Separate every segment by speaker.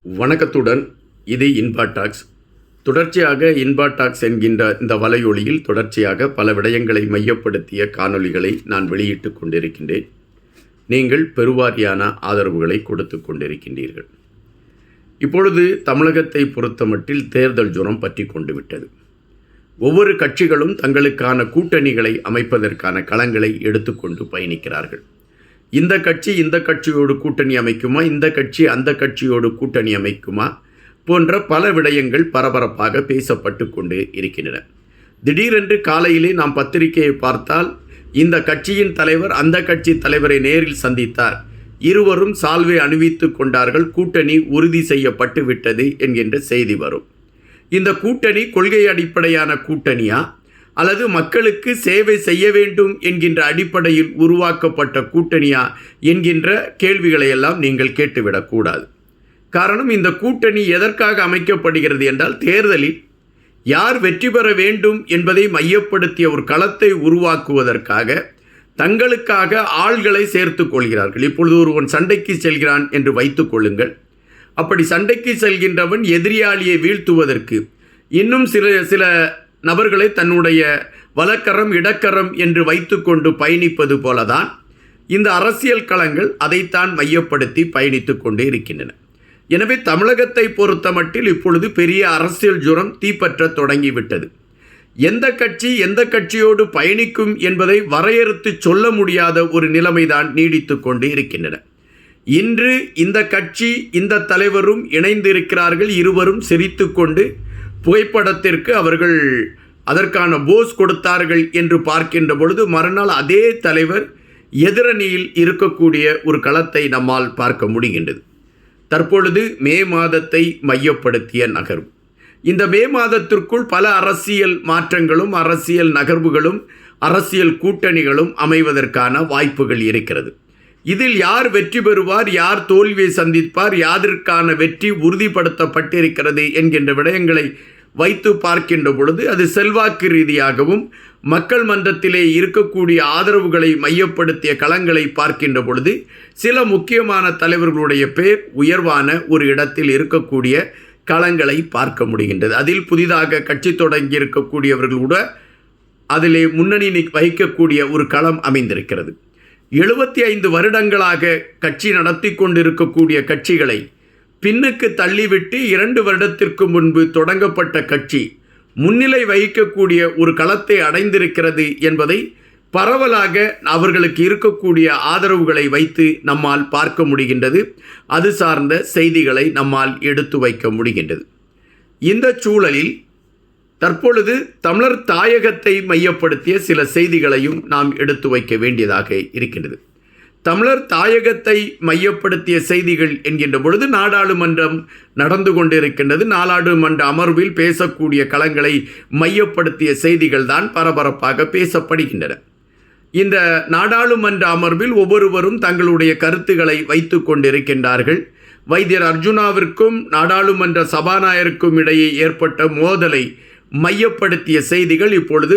Speaker 1: வணக்கத்துடன் இது இன்பா டாக்ஸ். தொடர்ச்சியாக இன்பா டாக்ஸ் என்கின்ற இந்த வலையொலியில் தொடர்ச்சியாக பல விடயங்களை மையப்படுத்திய காணொளிகளை நான் வெளியிட்டு கொண்டிருக்கின்றேன். நீங்கள் பெருவாரியான ஆதரவுகளை கொடுத்து கொண்டிருக்கின்றீர்கள். இப்பொழுது தமிழகத்தை பொறுத்தமட்டில் தேர்தல் ஜுரம் பற்றி கொண்டு விட்டது. ஒவ்வொரு கட்சிகளும் தங்களுக்கான கூட்டணிகளை அமைப்பதற்கான களங்களை எடுத்துக்கொண்டு பயணிக்கிறார்கள். இந்த கட்சி இந்த கட்சியோடு கூட்டணி அமைக்குமா, இந்த கட்சி அந்த கட்சியோடு கூட்டணி அமைக்குமா போன்ற பல விடயங்கள் பரபரப்பாக பேசப்பட்டு கொண்டு இருக்கின்றன. திடீரென்று காலையிலே நாம் பத்திரிகையை பார்த்தால் இந்த கட்சியின் தலைவர் அந்த கட்சி தலைவரை நேரில் சந்தித்தார், இருவரும் சால்வை அணிவித்து கொண்டார்கள், கூட்டணி உறுதி செய்யப்பட்டு விட்டது என்கின்ற செய்தி வரும். இந்த கூட்டணி கொள்கை அடிப்படையான கூட்டணியா அல்லது மக்களுக்கு சேவை செய்ய வேண்டும் என்கின்ற அடிப்படையில் உருவாக்கப்பட்ட கூட்டணியா என்கின்ற கேள்விகளை எல்லாம் நீங்கள் கேட்டுவிடக்கூடாது. காரணம், இந்த கூட்டணி எதற்காக அமைக்கப்படுகிறது என்றால், தேர்தலில் யார் வெற்றி பெற வேண்டும் என்பதை மையப்படுத்திய ஒரு களத்தை உருவாக்குவதற்காக தங்களுக்காக ஆள்களை சேர்த்து கொள்கிறார்கள். இப்பொழுது ஒருவன் சண்டைக்கு செல்கிறான் என்று வைத்து கொள்ளுங்கள். அப்படி சண்டைக்கு செல்கின்றவன் எதிரியாளியை வீழ்த்துவதற்கு இன்னும் சில நபர்களை தன்னுடைய வலக்கரம் இடக்கரம் என்று வைத்துக்கொண்டு பயணிப்பது போலதான் இந்த அரசியல் களங்கள் அதைத்தான் மையப்படுத்தி பயணித்து கொண்டு இருக்கின்றன. எனவே தமிழகத்தை பொறுத்தமட்டில் இப்பொழுது பெரிய அரசியல் ஜுரம் தீப்பற்ற தொடங்கிவிட்டது. எந்த கட்சி எந்த கட்சியோடு பயணிக்கும் என்பதை வரையறுத்து சொல்ல முடியாத ஒரு நிலைமைதான் நீடித்து கொண்டு இருக்கின்றன. இன்று இந்த கட்சி இந்த தலைவரும் இணைந்திருக்கிறார்கள், இருவரும் சிரித்து கொண்டு புகைப்படத்திற்கு அவர்கள் அதற்கான போஸ் கொடுத்தார்கள் என்று பார்க்கின்ற பொழுது, மறுநாள் அதே தலைவர் எதிரணியில் இருக்கக்கூடிய ஒரு களத்தை நம்மால் பார்க்க முடிகின்றது. தற்பொழுது மே மாதத்தை மையப்படுத்திய நகர்வு. இந்த மே மாதத்திற்குள் பல அரசியல் மாற்றங்களும் அரசியல் நகர்வுகளும் அரசியல் கூட்டணிகளும் அமைவதற்கான வாய்ப்புகள் இருக்கிறது. இதில் யார் வெற்றி பெறுவார், யார் தோல்வியை சந்திப்பார், யாதற்கான வெற்றி உறுதிப்படுத்தப்பட்டிருக்கிறது என்கின்ற விடயங்களை வைத்து பார்க்கின்ற பொழுது அது செல்வாக்கு ரீதியாகவும் மக்கள் மன்றத்திலே இருக்கக்கூடிய ஆதரவுகளை மையப்படுத்திய களங்களை பார்க்கின்ற பொழுது சில முக்கியமான தலைவர்களுடைய பேர் உயர்வான ஒரு இடத்தில் இருக்கக்கூடிய களங்களை பார்க்க முடிகின்றது. அதில் புதிதாக கட்சி தொடங்கி இருக்கக்கூடியவர்களோட அதிலே முன்னணி வகிக்கக்கூடிய ஒரு களம் அமைந்திருக்கிறது. 75 வருடங்களாக கட்சி நடத்தி கொண்டிருக்கக்கூடிய கட்சிகளை பின்னுக்கு தள்ளிவிட்டு 2 வருடத்திற்கு முன்பு தொடங்கப்பட்ட கட்சி முன்னிலை வகிக்கக்கூடிய ஒரு களத்தை அடைந்திருக்கிறது என்பதை பரவலாக அவர்களுக்கு இருக்கக்கூடிய ஆதரவுகளை வைத்து நம்மால் பார்க்க முடிகின்றது. அது சார்ந்த செய்திகளை நம்மால் எடுத்து வைக்க முடிகின்றது. இந்த சூழலில் தற்பொழுது தமிழர் தாயகத்தை மையப்படுத்திய சில செய்திகளையும் நாம் எடுத்து வைக்க வேண்டியதாக இருக்கின்றது. தமிழர் தாயகத்தை மையப்படுத்திய செய்திகள் என்கின்ற பொழுது நாடாளுமன்றம் நடந்து கொண்டிருக்கின்றது. நாடாளுமன்ற அமர்வில் பேசக்கூடிய களங்களை மையப்படுத்திய செய்திகள் தான் பரபரப்பாக பேசப்படுகின்றன. இந்த நாடாளுமன்ற அமர்வில் ஒவ்வொருவரும் தங்களுடைய கருத்துக்களை வைத்து கொண்டிருக்கின்றார்கள். வைத்தியர் அர்ஜுனாவிற்கும் நாடாளுமன்ற சபாநாயகருக்கும் இடையே ஏற்பட்ட மோதலை மையப்படுத்திய செய்திகள் இப்பொழுது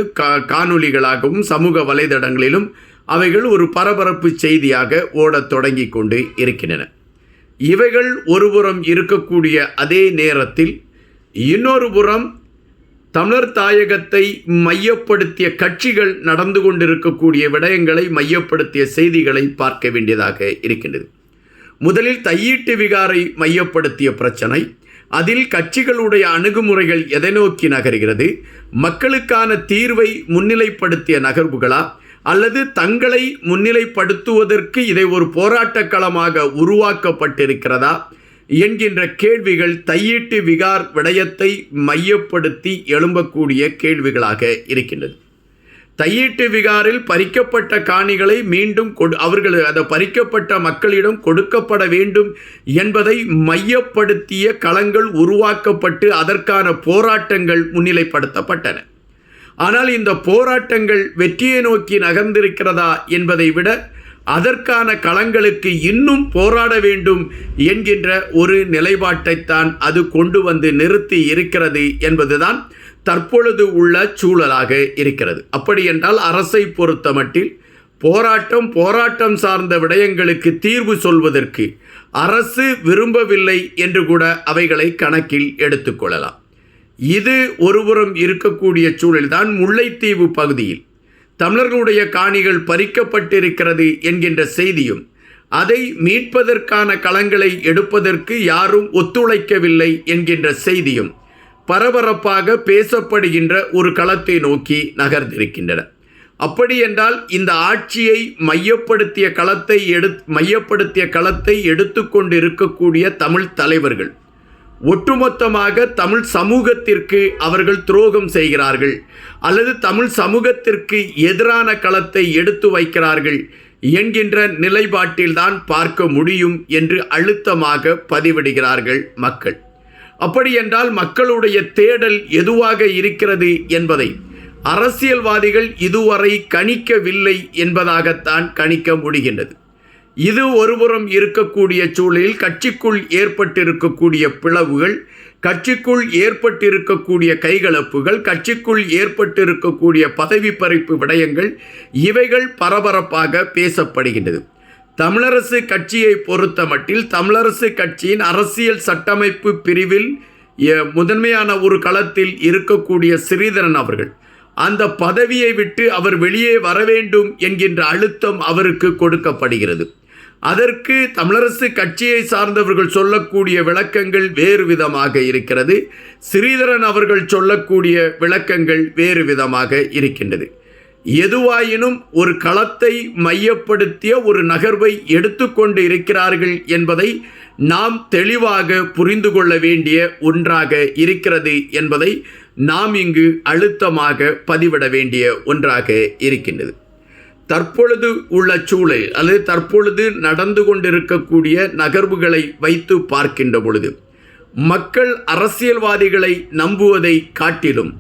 Speaker 1: காணொளிகளாகவும் சமூக வலைதளங்களிலும் அவைகள் ஒரு பரபரப்பு செய்தியாக ஓடத் தொடங்கி கொண்டு இருக்கின்றன. இவைகள் ஒருபுறம் இருக்கக்கூடிய அதே நேரத்தில் இன்னொரு புறம் தமிழர் தாயகத்தை மையப்படுத்திய கட்சிகள் நடந்து கொண்டிருக்கக்கூடிய விடயங்களை மையப்படுத்திய செய்திகளை பார்க்க வேண்டியதாக இருக்கின்றது. முதலில் தையீட்டு விகாரை மையப்படுத்திய பிரச்சனை, அதில் கட்சிகளுடைய அணுகுமுறைகள் எதை நோக்கி நகர்கிறது, மக்களுக்கான தீர்வை முன்னிலைப்படுத்திய நகர்வுகளா அல்லது தங்களை முன்னிலைப்படுத்துவதற்கு இதை ஒரு போராட்ட களமாக உருவாக்கப்பட்டிருக்கிறதா என்கின்ற கேள்விகள் தையீட்டு விகார் விடயத்தை மையப்படுத்தி எழும்பக்கூடிய கேள்விகளாக இருக்கின்றது. தையீட்டு விகாரில் பறிக்கப்பட்ட காணிகளை மீண்டும் அவர்கள் அந்த பறிக்கப்பட்ட மக்களிடம் கொடுக்கப்பட வேண்டும் என்பதை மையப்படுத்திய களங்கள் உருவாக்கப்பட்டு அதற்கான போராட்டங்கள் முன்னிலைப்படுத்தப்பட்டன. ஆனால் இந்த போராட்டங்கள் வெற்றியை நோக்கி நகர்ந்திருக்கிறதா என்பதை விட அதற்கான களங்களுக்கு இன்னும் போராட வேண்டும் என்கின்ற ஒரு நிலைப்பாட்டைத்தான் அது கொண்டு வந்து நிறுத்தி இருக்கிறது என்பதுதான் தற்பொழுது உள்ள சூழலாக இருக்கிறது. அப்படி என்றால் அரசை பொறுத்தமட்டில் போராட்டம் சார்ந்த விடயங்களுக்கு தீர்வு சொல்வதற்கு அரசு விரும்பவில்லை என்று கூட அவைகளை கணக்கில் எடுத்துக்கொள்ளலாம். இது ஒருபுறம் இருக்கக்கூடிய சூழல்தான் முல்லைத்தீவு பகுதியில் தமிழர்களுடைய காணிகள் பறிக்கப்பட்டிருக்கிறது என்கின்ற செய்தியும், அதை மீட்பதற்கான களங்களை எடுப்பதற்கு யாரும் ஒத்துழைக்கவில்லை என்கின்ற செய்தியும் பரபரப்பாக பேசப்படுகின்ற ஒரு களத்தை நோக்கி நகர்ந்திருக்கின்றன. அப்படி என்றால் இந்த ஆட்சியை மையப்படுத்திய களத்தை எடுத்துக்கொண்டு இருக்கக்கூடிய தமிழ் தலைவர்கள் ஒட்டுமொத்தமாக தமிழ் சமூகத்திற்கு அவர்கள் துரோகம் செய்கிறார்கள், அல்லது தமிழ் சமூகத்திற்கு எதிரான களத்தை எடுத்து வைக்கிறார்கள் என்கின்ற நிலைப்பாட்டில்தான் பார்க்க முடியும் என்று அழுத்தமாக பதிவிடுகிறார்கள் மக்கள். அப்படி என்றால் மக்களுடைய தேடல் எதுவாக இருக்கிறது என்பதை அரசியல்வாதிகள் இதுவரை கணிக்கவில்லை என்பதாகத்தான் கணிக்க முடிகின்றது. இது ஒருபுறம் இருக்கக்கூடிய சூழலில் கட்சிக்குள் ஏற்பட்டிருக்கக்கூடிய பிளவுகள், கட்சிக்குள் ஏற்பட்டிருக்கக்கூடிய கைகலப்புகள், கட்சிக்குள் ஏற்பட்டிருக்கக்கூடிய பதவி பறிப்பு விடயங்கள், இவைகள் பரபரப்பாக பேசப்படுகின்றது. தமிழரசு கட்சியை பொறுத்த மட்டில் தமிழரசு கட்சியின் அரசியல் சட்டமைப்பு பிரிவில் முதன்மையான ஒரு களத்தில் இருக்கக்கூடிய ஸ்ரீதரன் அவர்கள் அந்த பதவியை விட்டு அவர் வெளியே வர வேண்டும் என்கின்ற அழுத்தம் அவருக்கு கொடுக்கப்படுகிறது. அதற்கு தமிழரசு கட்சியை சார்ந்தவர்கள் சொல்லக்கூடிய விளக்கங்கள் வேறு விதமாக இருக்கிறது. ஸ்ரீதரன் அவர்கள் சொல்லக்கூடிய விளக்கங்கள் வேறு விதமாக இருக்கின்றது. எதுவாயினும் ஒரு களத்தை மையப்படுத்திய ஒரு நகர்வை எடுத்துக்கொண்டு இருக்கிறார்கள் என்பதை நாம் தெளிவாக புரிந்து கொள்ள வேண்டிய ஒன்றாக இருக்கிறது என்பதை நாம் இங்கு அழுத்தமாக பதிவிட வேண்டிய ஒன்றாக இருக்கின்றது. தற்பொழுது உள்ள சூழல் அல்லது தற்பொழுது நடந்து கொண்டிருக்கக்கூடிய நகர்வுகளை வைத்து பார்க்கின்ற பொழுது மக்கள் அரசியல்வாதிகளை நம்புவதை காட்டிலும்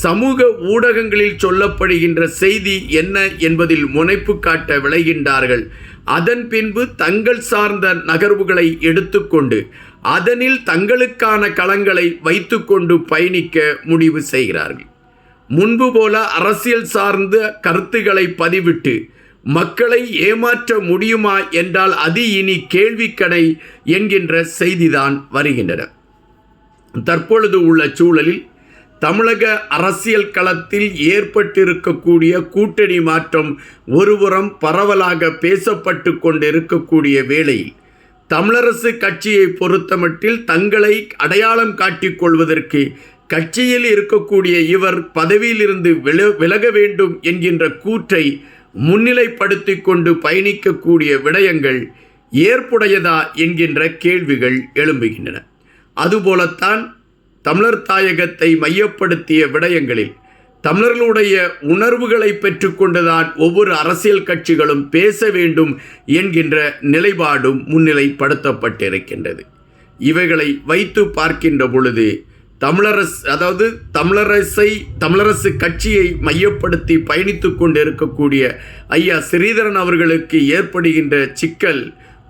Speaker 1: சமூக ஊடகங்களில் சொல்லப்படுகின்ற செய்தி என்ன என்பதில் முனைப்பு காட்ட விளைகின்றார்கள். அதன் பின்பு தங்கள் சார்ந்த நகர்வுகளை எடுத்துக்கொண்டு அதனில் தங்களுக்கான களங்களை வைத்துக்கொண்டு பயணிக்க முடிவு செய்கிறார்கள். முன்பு போல அரசியல் சார்ந்த கருத்துக்களை பதிவிட்டு மக்களை ஏமாற்ற முடியுமா என்றால் அது இனி கேள்விக்கடை என்கின்ற செய்திதான் வருகின்றன. தற்பொழுது உள்ள சூழலில் தமிழக அரசியல் களத்தில் ஏற்பட்டிருக்கக்கூடிய கூட்டணி மாற்றம் ஒருபுறம் பரவலாக பேசப்பட்டு கொண்டிருக்கக்கூடிய வேளையில் தமிழரசு கட்சியை பொறுத்தமட்டில் தங்களை அடையாளம் காட்டிக் கொள்வதற்கு கட்சியில் இருக்கக்கூடிய இவர் பதவியிலிருந்து விலக வேண்டும் என்கின்ற கூற்றை முன்னிலைப்படுத்தி கொண்டு பயணிக்கக்கூடிய விடயங்கள் ஏற்புடையதா என்கின்ற கேள்விகள் எழும்புகின்றன. அதுபோலத்தான் தமிழர் தாயகத்தை மையப்படுத்திய விடயங்களில் தமிழர்களுடைய உணர்வுகளை பெற்றுக்கொண்டுதான் ஒவ்வொரு அரசியல் கட்சிகளும் பேச வேண்டும் என்கின்ற நிலைப்பாடும் முன்னிலைப்படுத்தப்பட்டிருக்கின்றது. இவைகளை வைத்து பார்க்கின்ற பொழுது தமிழரசு கட்சியை மையப்படுத்தி பயணித்து கொண்டிருக்கக்கூடிய ஐயா ஸ்ரீதரன் அவர்களுக்கு ஏற்படுகின்ற சிக்கல்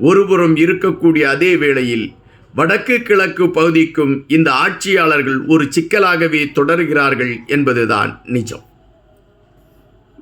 Speaker 1: ஒருபுறம் இருக்கக்கூடிய அதே வேளையில் வடக்கு கிழக்கு பகுதிக்கும் இந்த ஆட்சியாளர்கள் ஒரு சிக்கலாகவே தொடர்கிறார்கள் என்பதுதான் நிஜம்.